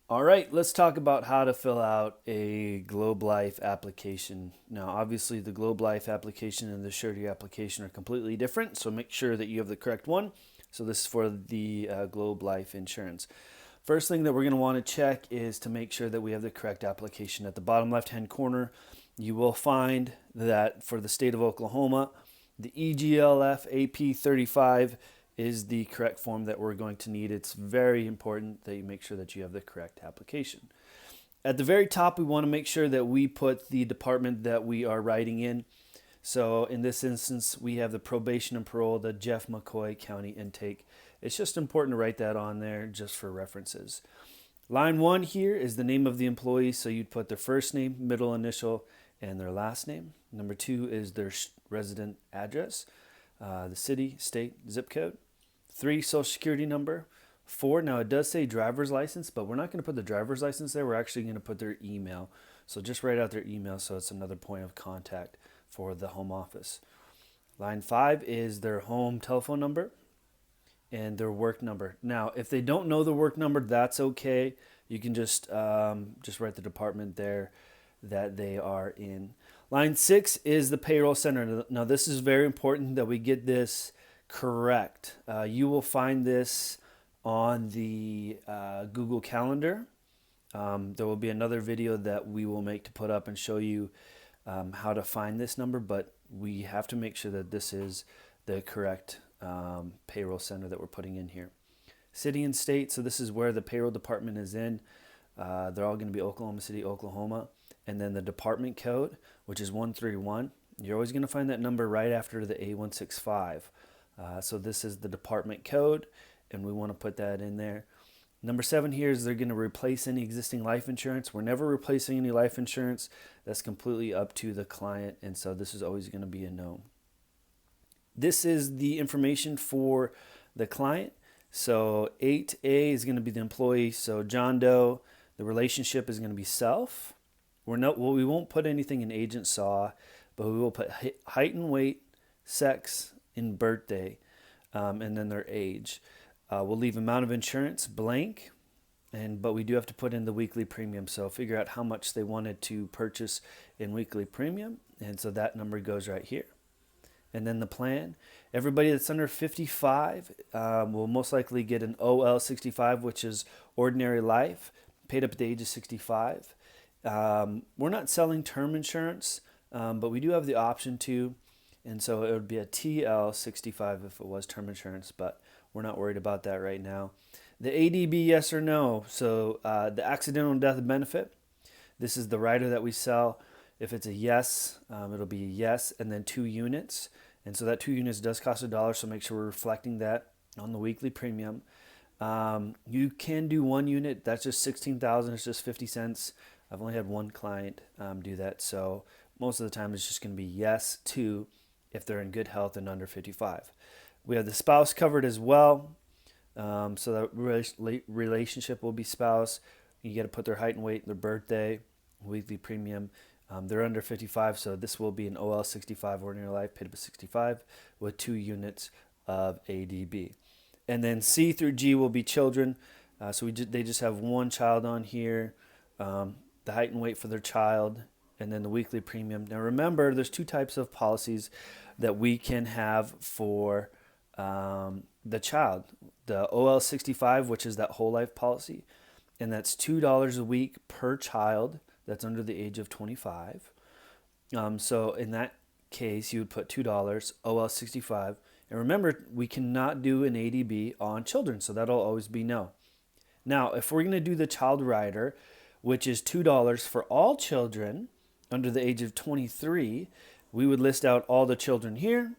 All right, let's talk about how to fill out a Globe Life application. Now, obviously, the Globe Life application and the Surety application are completely different, so make sure that you have the correct one. So, this is for the Globe Life insurance. First thing that we're going to want to check is to make sure that we have the correct application. At the bottom left hand corner, you will find that for the state of Oklahoma, the EGLF AP 35 is the correct form that we're going to need. It's very important that you make sure that you have the correct application. At the very top, we want to make sure that we put the department that we are writing in. So in this instance, we have the probation and parole, the Jeff McCoy County intake. It's just important to write that on there just for references. Line 1 here is the name of the employee, so you'd put their first name, middle initial, and their last name. Number 2 is their resident address, the city, state, zip code. 3, social security number. 4, now it does say driver's license, but we're not going to put the driver's license there. We're actually going to put their email. So just write out their email so it's another point of contact for the home office. Line 5 is their home telephone number and their work number. Now, if they don't know the work number, that's okay. You can just write the department there that they are in. Line 6 is the payroll center. Now, this is very important that we get this correct. You will find this on the Google Calendar. There will be another video that we will make to put up and show you how to find this number, but we have to make sure that this is the correct payroll center that we're putting in here. City and state, so this is where the payroll department is in. They're all going to be Oklahoma City, Oklahoma. And then the department code, which is 131. You're always going to find that number right after the A165. So this is the department code, and we want to put that in there. Number 7 here is they're going to replace any existing life insurance. We're never replacing any life insurance. That's completely up to the client, and so this is always going to be a no. This is the information for the client. So 8A is going to be the employee. So John Doe, the relationship is going to be self. We won't put anything in agent saw, but we will put height and weight, sex, and birthday, and then their age. We'll leave amount of insurance blank, but we do have to put in the weekly premium. So figure out how much they wanted to purchase in weekly premium, and so that number goes right here. And then the plan. Everybody that's under 55 will most likely get an OL 65, which is ordinary life, paid up at the age of 65. We're not selling term insurance, but we do have the option to, and so it would be a TL 65 if it was term insurance, but we're not worried about that right now. The ADB, yes or no. So the accidental death benefit, this is the rider that we sell. If it's a yes, it'll be a yes, and then 2 units. And so that 2 units does cost $1, so make sure we're reflecting that on the weekly premium. You can do 1 unit. That's just 16,000. It's just 50 cents. I've only had one client do that, so most of the time it's just going to be yes to if they're in good health and under 55. We have the spouse covered as well, so that relationship will be spouse. You got to put their height and weight, their birthday, weekly premium. They're under 55, so this will be an OL 65, ordinary life, paid up at 65, with 2 units of ADB. And then C through G will be children. So they just have one child on here. The height and weight for their child, and then the weekly premium. Now remember, there's 2 types of policies that we can have for the child. The OL 65, which is that whole life policy, and that's $2 a week per child that's under the age of 25. So in that case, you would put $2, OL 65. And remember, we cannot do an ADB on children, so that'll always be no. Now, if we're going to do the child rider, which is $2 for all children under the age of 23, we would list out all the children here.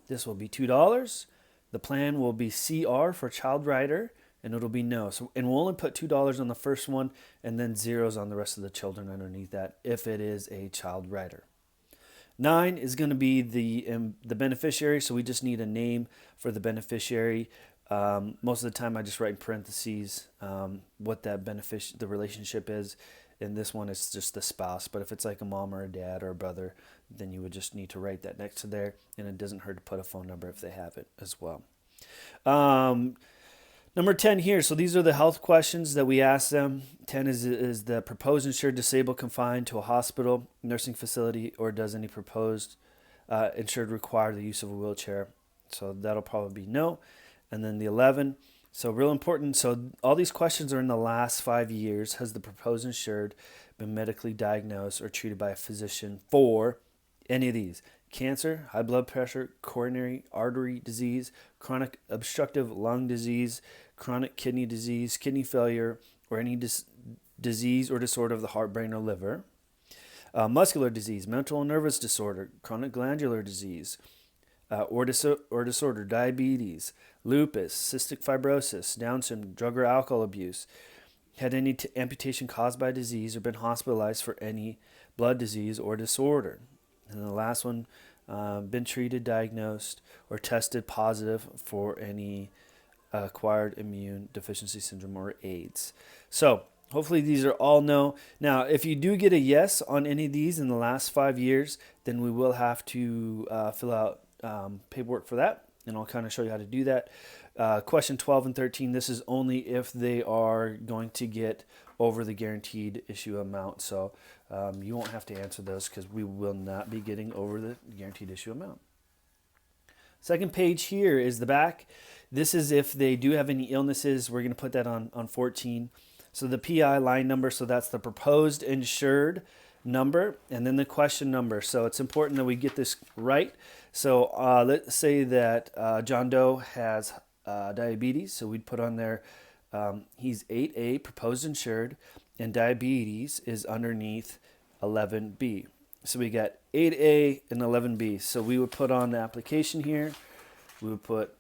This will be $2. The plan will be CR for child rider, and it'll be no. So, and we'll only put $2 on the first one and then zeros on the rest of the children underneath that if it is a child rider. 9 is going to be the beneficiary, so we just need a name for the beneficiary. Most of the time I just write in parentheses what that the relationship is, and this one is just the spouse. But if it's like a mom or a dad or a brother, then you would just need to write that next to there, and it doesn't hurt to put a phone number if they have it as well. Number 10 here. So these are the health questions that we ask them. 10 is the proposed insured disabled confined to a hospital, nursing facility, or does any proposed insured require the use of a wheelchair? So that'll probably be no. And then the 11. So real important. So all these questions are in the last 5 years. Has the proposed insured been medically diagnosed or treated by a physician for any of these? Cancer, high blood pressure, coronary artery disease, chronic obstructive lung disease, chronic kidney disease, kidney failure, or any disease or disorder of the heart, brain, or liver. Muscular disease, mental and nervous disorder, chronic glandular disease, or disorder, diabetes, lupus, cystic fibrosis, Down syndrome, drug or alcohol abuse, had any amputation caused by disease or been hospitalized for any blood disease or disorder. And the last one, been treated, diagnosed, or tested positive for any acquired immune deficiency syndrome or AIDS. So hopefully these are all no. Now, if you do get a yes on any of these in the last 5 years, then we will have to fill out paperwork for that, and I'll kind of show you how to do that. Question 12 and 13, this is only if they are going to get over the guaranteed issue amount. So you won't have to answer those because we will not be getting over the guaranteed issue amount. Second page here is the back. This is if they do have any illnesses. We're going to put that on 14. So the PI line number, so that's the proposed insured number, and then the question number. So it's important that we get this right. So let's say that John Doe has diabetes. So we'd put on there, he's 8A, proposed insured, and diabetes is underneath 11B. So we got 8A and 11B. So we would put on the application here, we would put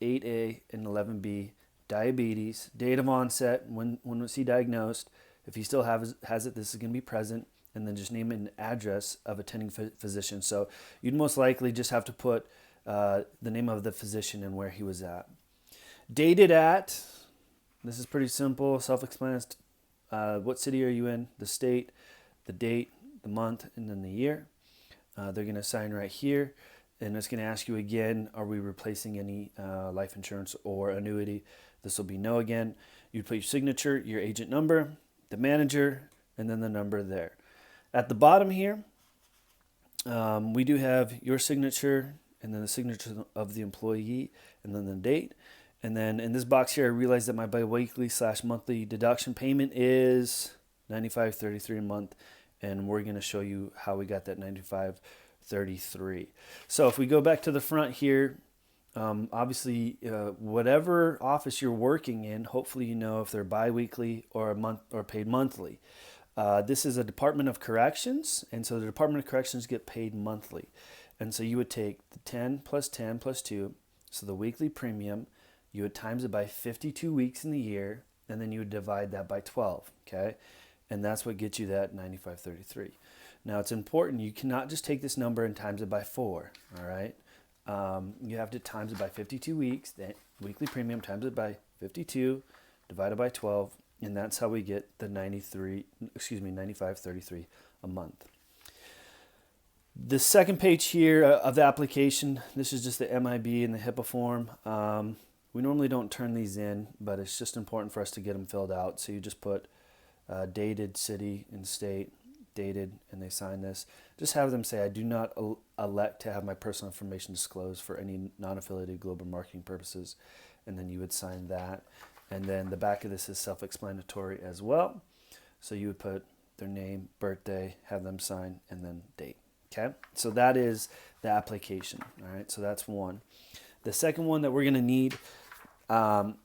8A and 11B, diabetes, date of onset, when was he diagnosed, if he still has it, this is going to be present, and then just name an address of attending physician. So you'd most likely just have to put the name of the physician and where he was at. Dated at, this is pretty simple, self-explanatory. What city are you in, the state, the date, the month, and then the year. They're going to sign right here. And it's going to ask you again, are we replacing any life insurance or annuity? This will be no again. You put your signature, your agent number, the manager, and then the number there. At the bottom here, we do have your signature and then the signature of the employee and then the date. And then in this box here, I realize that my biweekly/monthly deduction payment is $95.33 a month. And we're going to show you how we got that $95.33. So if we go back to the front here, obviously, whatever office you're working in, hopefully you know if they're biweekly or a month or paid monthly. This is a Department of Corrections, and so the Department of Corrections get paid monthly. And so you would take the 10 plus 10 plus 2, so the weekly premium, you would times it by 52 weeks in the year, and then you would divide that by 12, okay? And that's what gets you that $95.33. Now it's important, you cannot just take this number and times it by 4, all right? You have to times it by 52 weeks, the weekly premium times it by 52, divided by 12, and that's how we get the $95.33 a month. The second page here of the application, this is just the MIB and the HIPAA form. We normally don't turn these in, but it's just important for us to get them filled out. So you just put dated, city, and state, dated, and they sign this. Just have them say, I do not elect to have my personal information disclosed for any non-affiliated global marketing purposes. And then you would sign that. And then the back of this is self-explanatory as well. So you would put their name, birthday, have them sign, and then date. Okay, so that is the application. All right, so that's one. The second one that we're going to need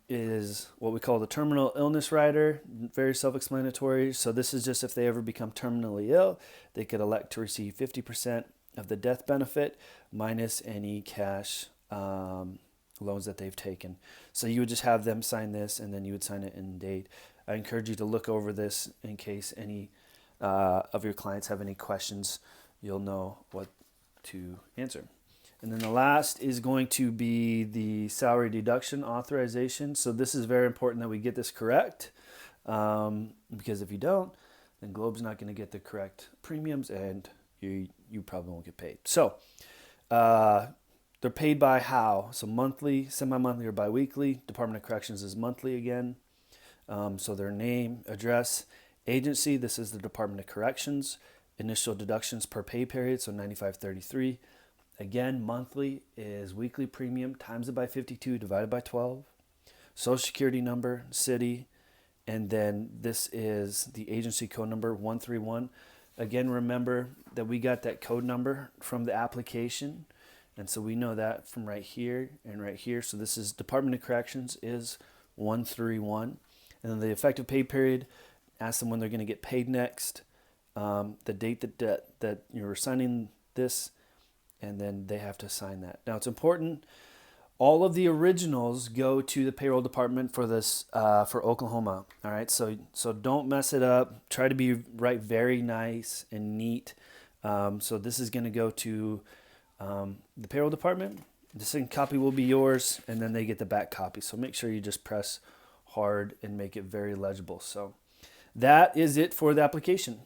is what we call the terminal illness rider. Very self-explanatory. So this is just if they ever become terminally ill, they could elect to receive 50% of the death benefit minus any cash loans that they've taken. So you would just have them sign this, and then you would sign it in date. I encourage you to look over this in case any of your clients have any questions. You'll know what to answer. And then the last is going to be the salary deduction authorization. So this is very important that we get this correct, because if you don't, then Globe's not going to get the correct premiums, and you probably won't get paid. So they're paid by how? So monthly, semi-monthly, or biweekly. Department of Corrections is monthly again. So their name, address, agency. This is the Department of Corrections. Initial deductions per pay period, so $95.33. Again, monthly is weekly premium times it by 52 divided by 12. Social Security number, city, and then this is the agency code number 131. Again, remember that we got that code number from the application, and so we know that from right here and right here. So this is Department of Corrections is 131, and then the effective pay period. Ask them when they're going to get paid next, the date that you're signing this, and then they have to sign that. Now it's important. All of the originals go to the payroll department for this for Oklahoma. All right, so don't mess it up. Try to be very nice and neat. So this is going to go to the payroll department. The second copy will be yours, and then they get the back copy. So make sure you just press hard and make it very legible. So that is it for the application.